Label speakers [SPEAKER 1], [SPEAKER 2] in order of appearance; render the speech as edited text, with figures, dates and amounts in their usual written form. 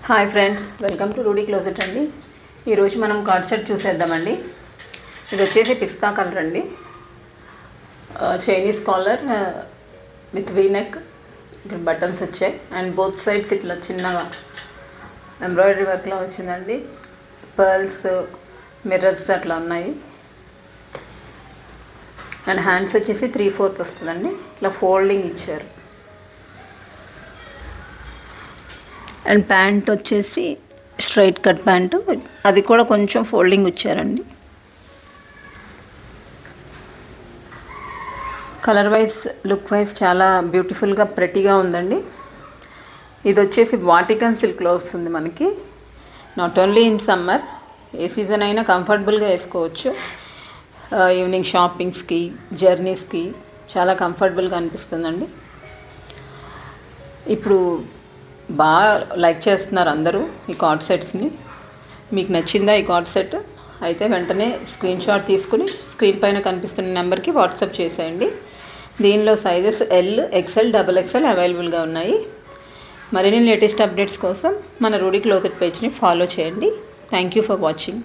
[SPEAKER 1] Hi friends, welcome to Rudy closet అండి. ఈరోజు మనం కార్డ్ సెట్ చూసేద్దామండి. ఇది వచ్చేసి పిస్తా కలర్ అండి. చైనీస్ కాలర్ విత్ వీనెక్, ఇక్కడ బటన్స్ వచ్చాయి అండ్ బోత్ సైడ్స్ ఇట్లా చిన్నగా ఎంబ్రాయిడరీ వర్క్లో వచ్చిందండి. పర్ల్స్, మిర్రర్స్ అట్లా ఉన్నాయి. అండ్ హ్యాండ్స్ వచ్చేసి 3/4 వస్తుందండి. ఇట్లా ఫోల్డింగ్ ఇచ్చారు. అండ్ ప్యాంట్ వచ్చేసి స్ట్రైట్ కట్ ప్యాంటు, అది కూడా కొంచెం ఫోల్డింగ్ ఇచ్చారండి. కలర్ వైజ్, లుక్ వైజ్ చాలా బ్యూటిఫుల్గా ప్రెటీగా ఉందండి. ఇది వచ్చేసి వాటికన్ సిల్క్లో వస్తుంది మనకి. Not only in summer, A season అయినా కంఫర్టబుల్గా వేసుకోవచ్చు. ఈవినింగ్ షాపింగ్స్కి, జర్నీస్కి చాలా కంఫర్టబుల్గా అనిపిస్తుందండి. ఇప్పుడు బాగా లైక్ చేస్తున్నారు అందరూ ఈ కార్డ్ సెట్స్ని. మీకు నచ్చిందా ఈ కార్డ్ సెట్? అయితే వెంటనే స్క్రీన్ షాట్ తీసుకుని స్క్రీన్ పైన కనిపిస్తున్న నెంబర్కి వాట్సాప్ చేసేయండి. దీనిలో సైజెస్ L, XL, XXL అవైలబుల్గా ఉన్నాయి. మరిన్ని లేటెస్ట్ అప్డేట్స్ కోసం మన రూడీ క్లోజెట్ పేజ్ని ఫాలో చేయండి. Thank you for watching.